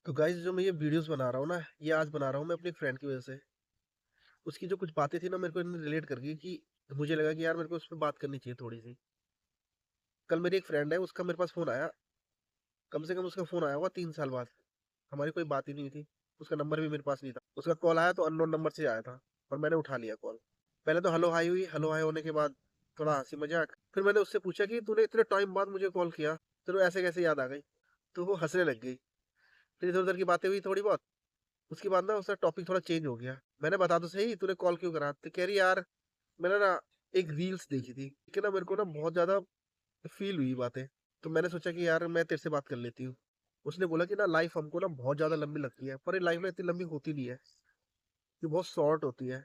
तो गाइस जो मैं ये वीडियोस बना रहा हूँ ना, ये आज बना रहा हूँ मैं अपनी फ्रेंड की वजह से। उसकी जो कुछ बातें थी ना, मेरे को इन्होंने रिलेट कर गई कि मुझे लगा कि यार मेरे को उस पर बात करनी चाहिए थोड़ी सी। कल मेरी एक फ्रेंड है, उसका मेरे पास फोन आया। कम से कम उसका फोन आया होगा 3 साल बाद। हमारी कोई बात ही नहीं थी। उसका नंबर भी मेरे पास नहीं था। उसका कॉल आया तो अननोन नंबर से आया था, और मैंने उठा लिया कॉल। पहले तो हेलो हाई हुई। हेलो हाई होने के बाद थोड़ा हंसी मजाक, फिर मैंने उससे पूछा कि तूने इतने टाइम बाद मुझे कॉल किया, तेरे ऐसे कैसे याद आ गई। तो वो हंसने लग गई। फिर इधर उधर की बातें हुई थोड़ी बहुत। उसके बाद ना उसका टॉपिक थोड़ा चेंज हो गया। मैंने बता तो सही, तूने कॉल क्यों करा। तो कह रही यार मैंने ना एक रील्स देखी थी कि ना मेरे को ना बहुत ज्यादा फील हुई बातें। तो मैंने सोचा कि यार मैं तेरे से बात कर लेती हूँ। उसने बोला कि ना लाइफ हमको ना बहुत ज्यादा लंबी लगती है, पर ये लाइफ ना इतनी लंबी होती नहीं है। ये बहुत शॉर्ट होती है।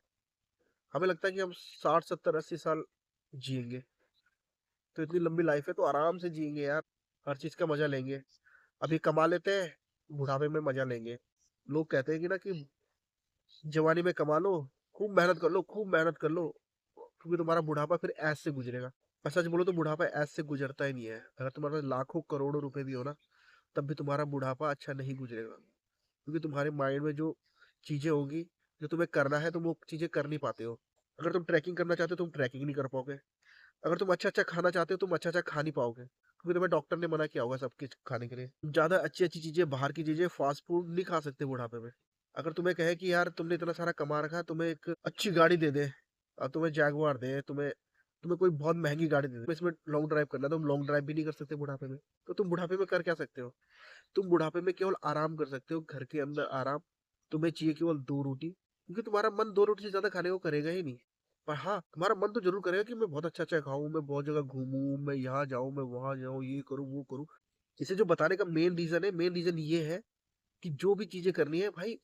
हमें लगता है कि हम 60 70 80 साल जिएंगे। तो इतनी लंबी लाइफ है तो आराम से जिएंगे यार। हर चीज का मजा लेंगे। अभी कमा लेते हैं, बुढ़ापे में मजा लेंगे। लोग कहते हैं कि ना कि जवानी में कमा लो, खूब मेहनत कर लो, खूब मेहनत कर लो, क्योंकि तुम्हारा बुढ़ापा फिर ऐसे से गुजरेगा। और सच बोलो तो बुढ़ापा ऐसे से गुजरता ही नहीं है। अगर तुम्हारे लाखों करोड़ों रुपए भी हो ना, तब भी तुम्हारा बुढ़ापा अच्छा नहीं गुजरेगा। क्योंकि तुम्हारे माइंड में जो चीजें होंगी, जो तुम्हें करना है, तुम वो चीजें कर नहीं पाते हो। अगर तुम ट्रैकिंग करना चाहते हो, तुम ट्रैकिंग नहीं कर पाओगे। अगर तुम अच्छा अच्छा खाना चाहते हो, तुम अच्छा अच्छा खा नहीं पाओगे, क्योंकि तुम्हें डॉक्टर ने मना किया होगा सब कुछ खाने के लिए। ज्यादा अच्छी अच्छी चीजें, बाहर की चीजें, फास्ट फूड नहीं खा सकते बुढ़ापे में। अगर तुम्हें कहे कि यार तुमने इतना सारा कमा रखा है, तुम्हें एक अच्छी गाड़ी दे दे, और तुम्हें जैगवार दे, तुम्हें तुम्हें कोई बहुत महंगी गाड़ी दे दे, इसमें लॉन्ग ड्राइव करना है, तुम लॉन्ग ड्राइव भी नहीं कर सकते बुढ़ापे में। तो तुम बुढ़ापे में कर क्या सकते हो। तुम बुढ़ापे में केवल आराम कर सकते हो, घर के अंदर आराम। तुम्हें चाहिए केवल 2 रोटी, क्योंकि तुम्हारा मन 2 रोटी से ज्यादा खाने को करेगा ही नहीं। पर हाँ, तुम्हारा मन तो जरूर करेगा कि मैं बहुत अच्छा अच्छा खाऊं, मैं बहुत जगह घूमूं, मैं यहाँ जाऊं, मैं वहां जाऊं, ये करूं वो करूं। इसे जो बताने का मेन रीजन ये है कि जो भी चीजें करनी है भाई,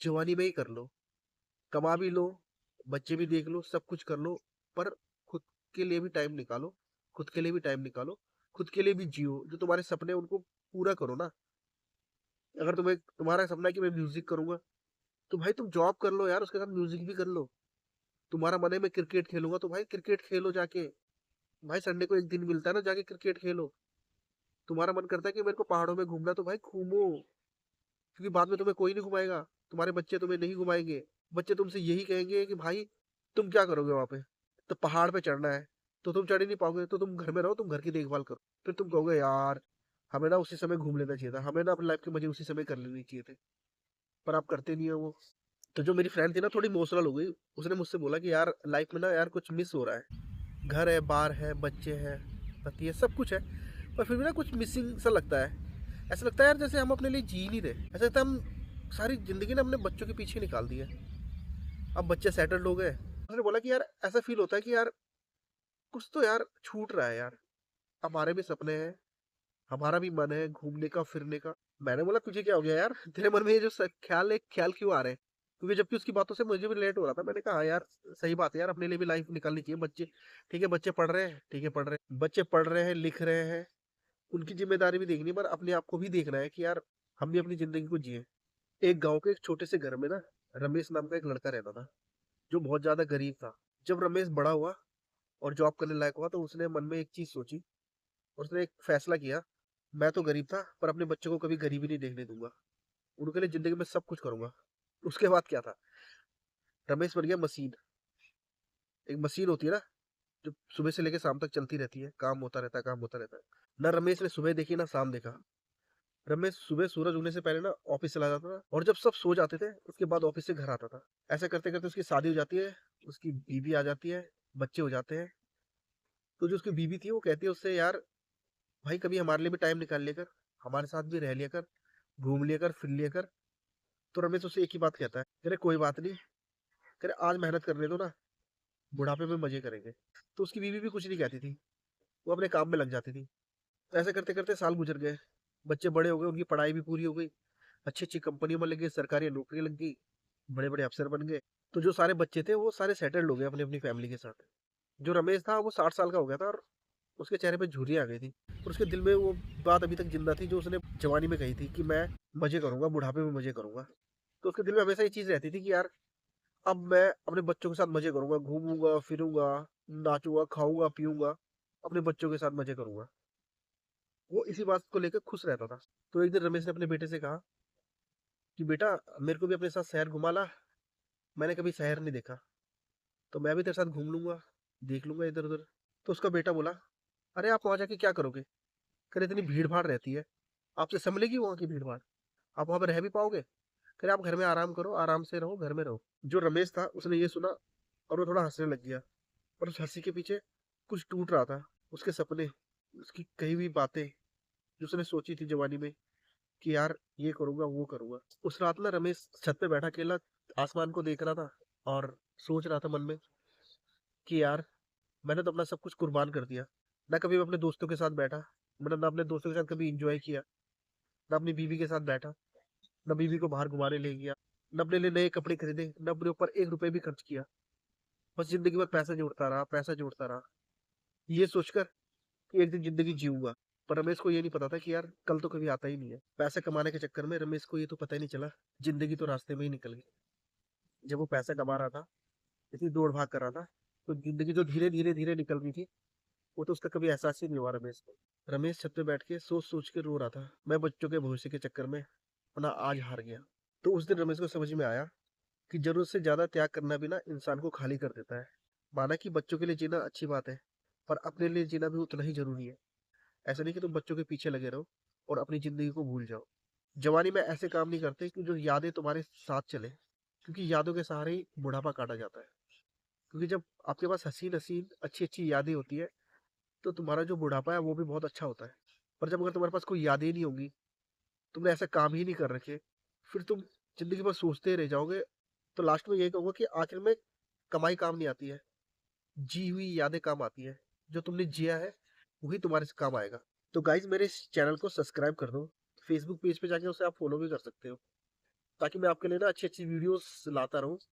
जवानी में ही कर लो। कमा भी लो, बच्चे भी देख लो, सब कुछ कर लो, पर खुद के लिए भी टाइम निकालो। खुद के लिए भी टाइम निकालो। खुद के लिए भी जियो। जो तुम्हारे सपने हैं, उनको पूरा करो ना। अगर तुम्हारा सपना है कि मैं म्यूजिक करूंगा, तो भाई तुम जॉब कर लो यार, उसके साथ म्यूजिक भी कर लो। तुम्हारा मन है मैं क्रिकेट खेलूंगा, तो भाई क्रिकेट खेलो जाके। भाई संडे को एक दिन मिलता है ना, जाके क्रिकेट खेलो। तुम्हारा मन करता है कि मेरे को पहाड़ों में घूमना, तो भाई घूमो। क्योंकि बाद में तुम्हें कोई नहीं घुमाएगा। तुम्हारे बच्चे तुम्हें नहीं घुमाएंगे। बच्चे तुमसे यही कहेंगे कि भाई तुम क्या करोगे वहां पे। तो पहाड़ पे चढ़ना है, तो तुम चढ़ ही नहीं पाओगे, तो तुम घर में रहो, तुम घर की देखभाल करो। फिर तुम कहोगे यार हमें ना उसी समय घूम लेना चाहिए था, हमें ना अपनी लाइफ के मजे उसी समय कर लेने चाहिए थे। पर आप करते नहीं हो वो। तो जो मेरी फ्रेंड थी ना, थोड़ी इमोशनल हो गई। उसने मुझसे बोला कि यार लाइफ में ना यार कुछ मिस हो रहा है। घर है, बार है, बच्चे हैं, पति है, सब कुछ है, पर फिर भी ना कुछ मिसिंग सा लगता है। ऐसा लगता है यार जैसे हम अपने लिए जी नहीं रहे। ऐसा लगता है हम सारी जिंदगी ना अपने बच्चों के पीछे निकाल दी है। अब बच्चे सेटल्ड हो गए। उसने बोला कि यार ऐसा फील होता है कि यार कुछ तो यार छूट रहा है यार। हमारे भी सपने हैं, हमारा भी मन है घूमने का, फिरने का। मैंने बोला तुझे क्या हो गया यार, तेरे मन में ये जो ख्याल है, ख्याल क्यों आ रहे हैं। क्योंकि जबकि उसकी बातों से मुझे भी रिलेट हो रहा था। मैंने कहा हाँ यार, सही बात है यार, अपने लिए भी लाइफ निकालनी चाहिए। बच्चे ठीक है, बच्चे पढ़ रहे हैं, ठीक है पढ़ रहे हैं, बच्चे पढ़ रहे हैं, लिख रहे हैं, उनकी जिम्मेदारी भी देखनी है, पर अपने आप को भी देखना है कि यार हम भी अपनी जिंदगी को जिए। एक गांव के एक छोटे से घर में ना, रमेश नाम का एक लड़का रहता था, जो बहुत ज्यादा गरीब था। जब रमेश बड़ा हुआ और जॉब करने लायक हुआ, तो उसने मन में एक चीज सोची। उसने एक फैसला किया, मैं तो गरीब था, पर अपने बच्चों को कभी गरीबी नहीं देखने दूंगा। उनके लिए जिंदगी में सब कुछ करूंगा। उसके बाद क्या था, रमेश बन गया मशीन। एक मशीन होती है ना, जो सुबह से लेकर शाम तक चलती रहती है, काम होता रहता है, काम होता रहता है। ना रमेश ने सुबह देखी ना शाम देखा। रमेश सुबह सूरज उगने से पहले ना ऑफिस चला जाता था, और जब सब सो जाते थे उसके बाद ऑफिस से घर आता था। ऐसा करते करते उसकी शादी हो जाती है, उसकी बीवी आ जाती है, बच्चे हो जाते हैं। तो जो उसकी बीवी थी वो कहती है उससे, यार भाई कभी हमारे लिए भी टाइम निकाल लिया कर, हमारे साथ भी रह लिया कर, घूम लिया कर, फिर लिया कर। तो रमेश उससे एक ही बात कहता है, अरे कोई बात नहीं, अरे आज मेहनत करने दो ना, बुढ़ापे में मजे करेंगे। तो उसकी बीवी भी कुछ नहीं कहती थी, वो अपने काम में लग जाती थी। तो ऐसे करते करते साल गुजर गए। बच्चे बड़े हो गए, उनकी पढ़ाई भी पूरी हो गई, अच्छी अच्छी कंपनियों में लग गए, सरकारी नौकरी लग गई, बड़े बड़े अफसर बन गए। तो जो सारे बच्चे थे वो सारे सेटल्ड हो गए अपनी अपनी फैमिली के साथ। जो रमेश था वो 60 साल का हो गया था, और उसके चेहरे पे झुर्रियाँ आ गई थी। और उसके दिल में वो बात अभी तक जिंदा थी, जो उसने जवानी में कही थी कि मैं मजे करूंगा, बुढ़ापे में मजे करूंगा। तो उसके दिल में हमेशा ये चीज रहती थी कि यार अब मैं अपने बच्चों के साथ मजे करूंगा, घूमूंगा फिरूंगा, नाचूंगा, खाऊंगा, पीऊंगा, अपने बच्चों के साथ मजे करूंगा। वो इसी बात को लेकर खुश रहता था। तो एक दिन रमेश ने अपने बेटे से कहा कि बेटा मेरे को भी अपने साथ शहर घुमा ला, मैंने कभी शहर नहीं देखा, तो मैं भी तेरे साथ घूम लूंगा, देख लूंगा इधर उधर। तो उसका बेटा बोला, अरे आप वहां जाके क्या करोगे? करे इतनी भीड़ भाड़ रहती है, आपसे संभलेगी वहां की भीड़ भाड़? आप वहां पर रह भी पाओगे? करे आप घर में आराम करो, आराम से रहो, घर में रहो। जो रमेश था उसने ये सुना और वो थोड़ा हंसने लग गया, पर उस हंसी के पीछे कुछ टूट रहा था। उसके सपने, उसकी कही हुई बातें जो उसने सोची थी जवानी में कि यार ये करूंगा वो करूंगा। उस रात ना रमेश छत पे बैठा अकेला आसमान को देख रहा था और सोच रहा था मन में कि यार मैंने तो अपना सब कुछ कुर्बान कर दिया। ना कभी मैं अपने दोस्तों के साथ बैठा, मैंने ना अपने दोस्तों के साथ कभी इंजॉय किया, ना अपनी बीवी के साथ बैठा, ना बीवी को बाहर घुमाने ले गया, ना अपने लिए नए कपड़े खरीदे, ना अपने ऊपर 1 रुपए भी खर्च किया। बस जिंदगी भर पैसा जोड़ता रहा, पैसा जोड़ता रहा, ये सोचकर कि एक दिन जिंदगी जीऊंगा। पर रमेश को ये नहीं पता था कि यार कल तो कभी आता ही नहीं है। पैसे कमाने के चक्कर में रमेश को ये तो पता ही नहीं चला, जिंदगी तो रास्ते में ही निकल गई। जब वो पैसा कमा रहा था, इतनी दौड़ भाग कर रहा था, तो जिंदगी जो धीरे धीरे धीरे निकल रही थी, वो तो उसका कभी एहसास ही नहीं हुआ रमेश को। रमेश छत पे बैठ के सोच सोच के रो रहा था, मैं बच्चों के भविष्य के चक्कर में अपना आज हार गया। तो उस दिन रमेश को समझ में आया कि जरूरत से ज्यादा त्याग करना भी ना इंसान को खाली कर देता है। माना कि बच्चों के लिए जीना अच्छी बात है, पर अपने लिए जीना भी उतना ही जरूरी है। ऐसा नहीं कि तुम बच्चों के पीछे लगे रहो और अपनी जिंदगी को भूल जाओ। जवानी में ऐसे काम नहीं करते कि जो यादें तुम्हारे साथ चले, क्योंकि यादों के सहारे ही बुढ़ापा काटा जाता है। क्योंकि जब आपके पास हसीन हसीन अच्छी अच्छी यादें होती है, तो तुम्हारा जो बुढ़ापा है वो भी बहुत अच्छा होता है। पर जब अगर तुम्हारे पास कोई यादें ही नहीं होंगी, तुमने ऐसे काम ही नहीं कर रखे, फिर तुम जिंदगी भर सोचते रह जाओगे। तो लास्ट में यही कहूंगा कि आखिर में कमाई काम नहीं आती है, जी हुई यादें काम आती है। जो तुमने जिया है वही तुम्हारे से काम आएगा। तो गाइज मेरे इस चैनल को सब्सक्राइब कर दो, फेसबुक पेज पे जाके उसे आप फॉलो भी कर सकते हो, ताकि मैं आपके लिए ना अच्छी अच्छी वीडियोस लाता रहूं।